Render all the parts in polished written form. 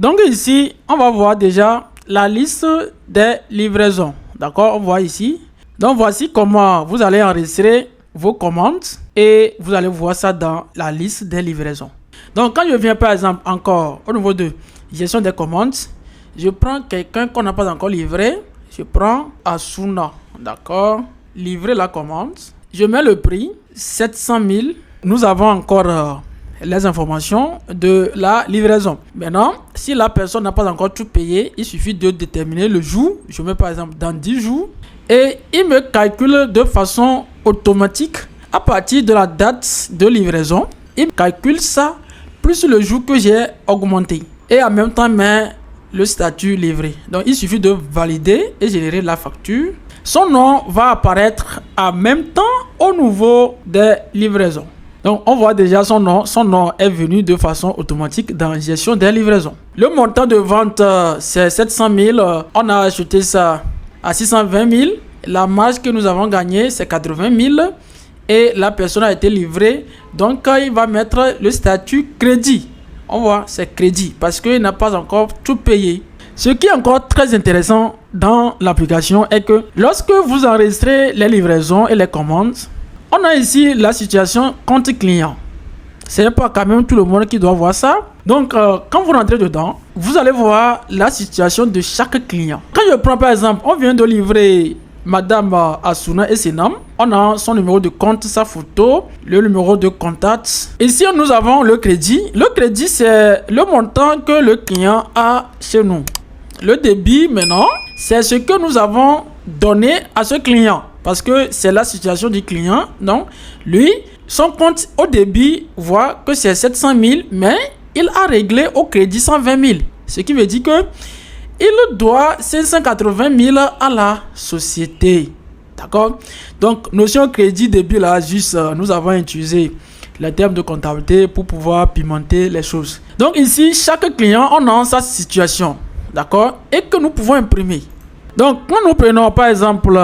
Donc ici, on va voir déjà la liste des livraisons. D'accord, on voit ici. Donc voici comment vous allez enregistrer vos commandes et vous allez voir ça dans la liste des livraisons. Donc quand je viens par exemple encore au niveau de gestion des commandes, je prends quelqu'un qu'on n'a pas encore livré. Je prends Asuna, d'accord, livrer la commande. Je mets le prix, 700 000. Nous avons encore les informations de la livraison. Maintenant, si la personne n'a pas encore tout payé, il suffit de déterminer le jour. Je mets par exemple dans 10 jours. Et il me calcule de façon automatique à partir de la date de livraison. Il calcule ça plus le jour que j'ai augmenté. Et en même temps, met le statut livré. Donc, il suffit de valider et générer la facture. Son nom va apparaître en même temps au niveau des livraisons. Donc, on voit déjà son nom. Son nom est venu de façon automatique dans la gestion des livraisons. Le montant de vente, c'est 700 000. On a acheté ça à 620 000. La marge que nous avons gagnée, c'est 80 000. Et la personne a été livrée. Donc, il va mettre le statut crédit. On voit, c'est crédit parce qu'il n'a pas encore tout payé. Ce qui est encore très intéressant dans l'application est que lorsque vous enregistrez les livraisons et les commandes, on a ici la situation compte client. Ce n'est pas quand même tout le monde qui doit voir ça. Donc, quand vous rentrez dedans, vous allez voir la situation de chaque client. Quand je prends par exemple, on vient de livrer Madame Asuna et Senam. On a son numéro de compte, sa photo, le numéro de contact. Ici, nous avons le crédit. Le crédit, c'est le montant que le client a chez nous. Le débit, maintenant, c'est ce que nous avons donné à ce client. Parce que c'est la situation du client. Donc, lui, son compte au débit voit que c'est 700 000, mais il a réglé au crédit 120 000. Ce qui veut dire que il doit 580 000 à la société. D'accord? Donc, notion crédit débit là, juste nous avons utilisé les termes de comptabilité pour pouvoir pimenter les choses. Donc, ici, chaque client, on a sa situation. D'accord? Et que nous pouvons imprimer. Donc, quand nous prenons par exemple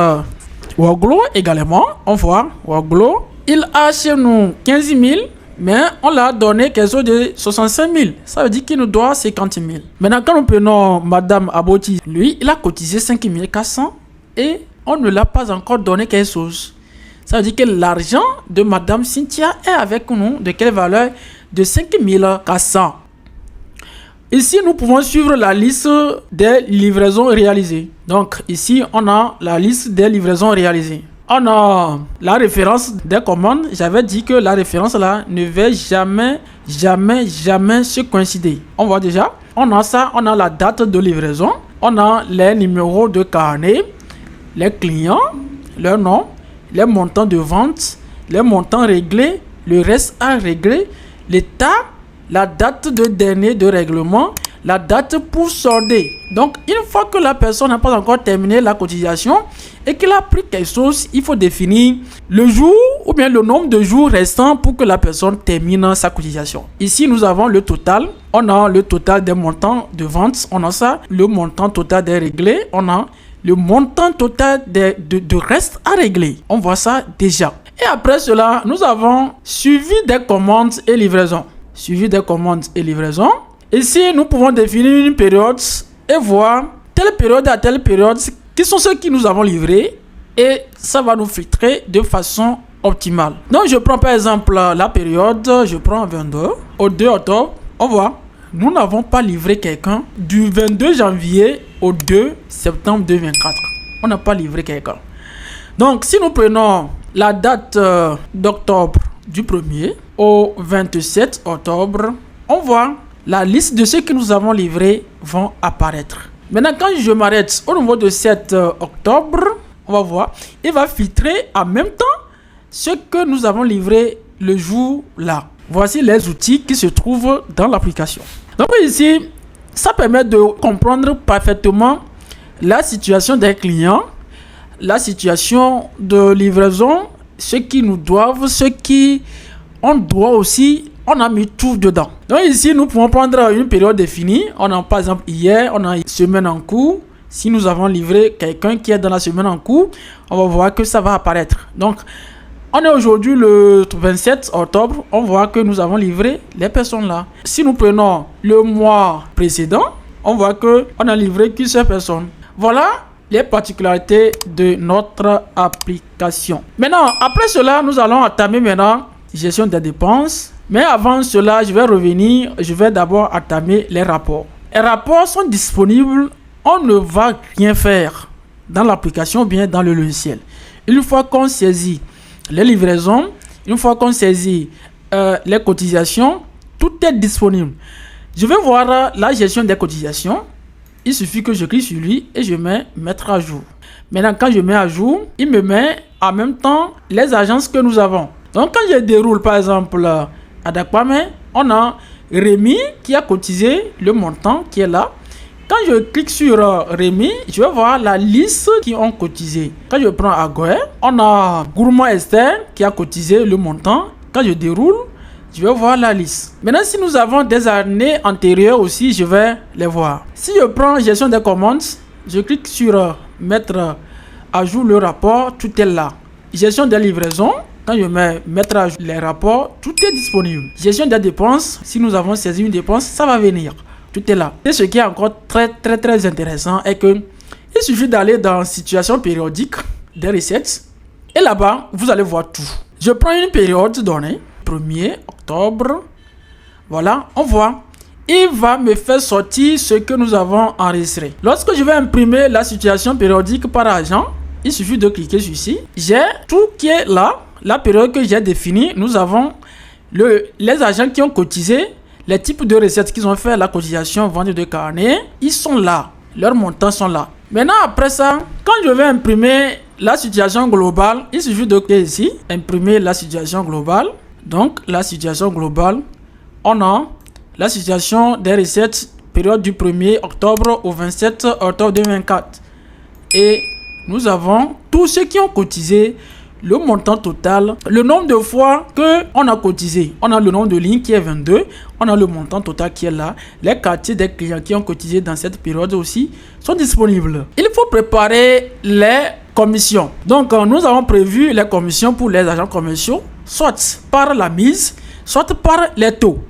Woglo également, on voit Woglo, il a chez nous 15 000. Mais on l'a donné quelque chose de 65 000. Ça veut dire qu'il nous doit 50 000. Maintenant, quand nous prenons Madame Aboti, lui, il a cotisé 5 400 et on ne l'a pas encore donné quelque chose. Ça veut dire que l'argent de Madame Cynthia est avec nous de quelle valeur? De 5 400. Ici, nous pouvons suivre la liste des livraisons réalisées. Donc, ici, on a la liste des livraisons réalisées. On a la référence des commandes. J'avais dit que la référence là ne va jamais se coïncider. On voit déjà. On a ça. On a la date de livraison. On a les numéros de carnet, les clients, leur nom, les montants de vente, les montants réglés, le reste à régler, l'état, la date de dernier de règlement, la date pour solder. Donc, une fois que la personne n'a pas encore terminé la cotisation et qu'il a pris quelque chose, il faut définir le jour ou bien le nombre de jours restants pour que la personne termine sa cotisation. Ici, nous avons le total. On a le total des montants de vente. On a ça. Le montant total des réglés. On a le montant total de reste à régler. On voit ça déjà. Et après cela, nous avons suivi des commandes et livraisons. Suivi des commandes et livraisons. Ici, nous pouvons définir une période et voir telle période à telle période qui sont ceux qui nous avons livrés et ça va nous filtrer de façon optimale. Donc, je prends par exemple la période, je prends 22 au 2 octobre. On voit, nous n'avons pas livré quelqu'un du 22 janvier au 2 septembre 2024. On n'a pas livré quelqu'un. Donc, si nous prenons la date d'octobre du 1er au 27 octobre, on voit la liste de ceux que nous avons livrés vont apparaître. Maintenant, quand je m'arrête au niveau de 7 octobre, on va voir, il va filtrer en même temps ce que nous avons livré le jour là. Voici les outils qui se trouvent dans l'application. Donc ici, ça permet de comprendre parfaitement la situation des clients, la situation de livraison, ce qui nous doivent, ce qui on doit aussi. On a mis tout dedans. Donc ici, nous pouvons prendre une période définie. On a par exemple hier, on a une semaine en cours. Si nous avons livré quelqu'un qui est dans la semaine en cours, on va voir que ça va apparaître. Donc, On est aujourd'hui le 27 octobre. On voit que nous avons livré les personnes là. Si nous prenons le mois précédent, on voit que on a livré qu'une seule personne. Voilà les particularités de notre application. Maintenant, après cela, nous allons entamer maintenant gestion des dépenses. Mais avant cela, je vais d'abord entamer les rapports. Les rapports sont disponibles. On ne va rien faire dans l'application ou bien dans le logiciel. Une fois qu'on saisit les livraisons, une fois qu'on saisit les cotisations, tout est disponible. Je vais voir la gestion des cotisations. Il suffit que je clique sur lui et je mets mettre à jour. Maintenant, quand je mets à jour, il me met en même temps les agences que nous avons. Donc, quand je déroule par exemple à Dakwame, on a Rémi qui a cotisé le montant qui est là. Quand je clique sur Rémi, je vais voir la liste qui ont cotisé. Quand je prends Agoé, on a Gourmand Esther qui a cotisé le montant. Quand je déroule, je vais voir la liste. Maintenant, si nous avons des années antérieures aussi, je vais les voir. Si je prends gestion des commandes, je clique sur mettre à jour le rapport, tout est là. Gestion des livraisons, quand je mets mettre à jour les rapports, tout est disponible. Gestion des dépenses, si nous avons saisi une dépense, ça va venir. Tout est là. Et ce qui est encore très intéressant est que il suffit d'aller dans situation périodique des recettes et là-bas, vous allez voir tout. Je prends une période donnée, 1er octobre. Voilà, on voit. Il va me faire sortir ce que nous avons enregistré. Lorsque je vais imprimer la situation périodique par agent, il suffit de cliquer sur ici. J'ai tout qui est là. La période que j'ai définie, nous avons les agents qui ont cotisé, les types de recettes qu'ils ont fait, la cotisation, vente de carnet, ils sont là. Leurs montants sont là. Maintenant, après ça, quand je vais imprimer la situation globale, il suffit de cliquer ici, imprimer la situation globale. Donc, la situation globale, on a la situation des recettes, période du 1er octobre au 27 octobre 2024. Et nous avons tous ceux qui ont cotisé, le montant total, le nombre de fois qu'on a cotisé. On a le nombre de lignes qui est 22. On a le montant total qui est là. Les quartiers des clients qui ont cotisé dans cette période aussi sont disponibles. Il faut préparer les commissions. Donc, nous avons prévu les commissions pour les agents commerciaux, soit par la mise, soit par les taux.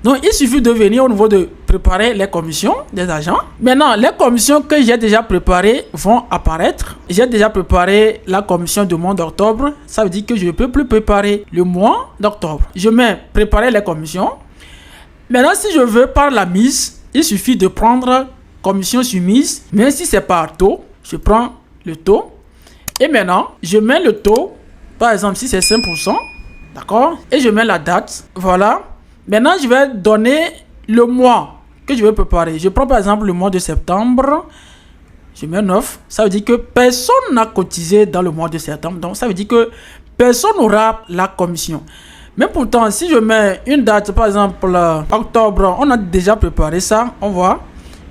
Donc, il suffit de venir au niveau de préparer les commissions des agents. Maintenant, les commissions que j'ai déjà préparées vont apparaître. J'ai déjà préparé la commission du mois d'octobre. Ça veut dire que je ne peux plus préparer le mois d'octobre. Je mets préparer les commissions. Maintenant, si je veux par la mise, il suffit de prendre commission sur mise. Mais si c'est par taux, je prends le taux. Et maintenant, je mets le taux. Par exemple, si c'est 5%. D'accord? Et je mets la date. Voilà. Maintenant, je vais donner le mois que je vais préparer. Je prends par exemple le mois de septembre. Je mets 9. Ça veut dire que personne n'a cotisé dans le mois de septembre. Donc, ça veut dire que personne n'aura la commission. Mais pourtant, si je mets une date, par exemple, octobre, on a déjà préparé ça. On voit.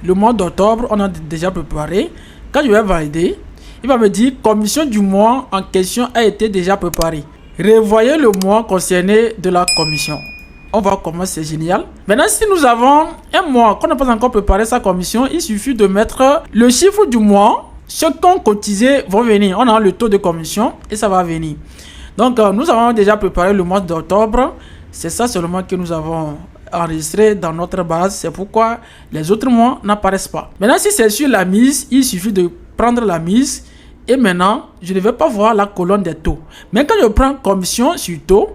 Le mois d'octobre, on a déjà préparé. Quand je vais valider, il va me dire commission du mois en question a été déjà préparée. Revoyez le mois concerné de la commission. On voit comment c'est génial. Maintenant, si nous avons un mois qu'on n'a pas encore préparé sa commission, il suffit de mettre le chiffre du mois. Ceux qui ont cotisé vont venir. On a le taux de commission et ça va venir. Donc, nous avons déjà préparé le mois d'octobre. C'est ça seulement que nous avons enregistré dans notre base. C'est pourquoi les autres mois n'apparaissent pas. Maintenant, si c'est sur la mise, il suffit de prendre la mise. Et maintenant, je ne vais pas voir la colonne des taux. Mais quand je prends commission sur taux,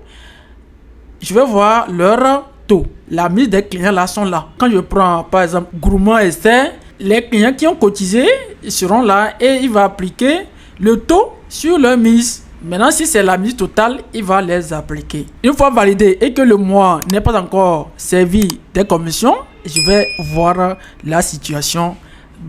je vais voir leur taux. La mise des clients là sont là. Quand je prends par exemple Gourmand Esther, les clients qui ont cotisé seront là et il va appliquer le taux sur leur mise. Maintenant, si c'est la mise totale, il va les appliquer. Une fois validé et que le mois n'est pas encore servi des commissions, je vais voir la situation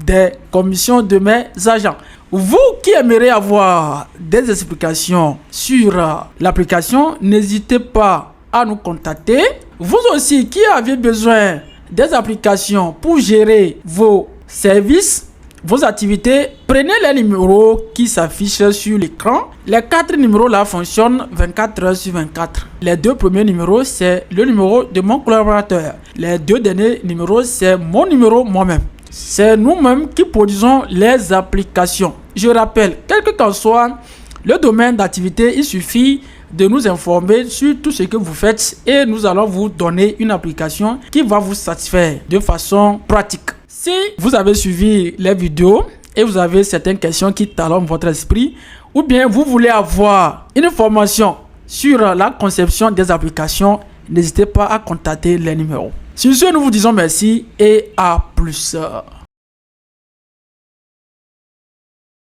des commissions de mes agents. Vous qui aimeriez avoir des explications sur l'application, n'hésitez pas à nous contacter. Vous aussi qui avez besoin des applications pour gérer vos services, vos activités, prenez les numéros qui s'affichent sur l'écran. Les 4 numéros là fonctionnent 24 heures sur 24. Les 2 premiers numéros, c'est le numéro de mon collaborateur. Les 2 derniers numéros, c'est mon numéro moi-même. C'est nous-mêmes qui produisons les applications. Je rappelle, quel que soit le domaine d'activité, il suffit de nous informer sur tout ce que vous faites et nous allons vous donner une application qui va vous satisfaire de façon pratique. Si vous avez suivi les vidéos et vous avez certaines questions qui talonnent votre esprit, ou bien vous voulez avoir une formation sur la conception des applications, n'hésitez pas à contacter les numéros. Sur ce, nous vous disons merci et à plus.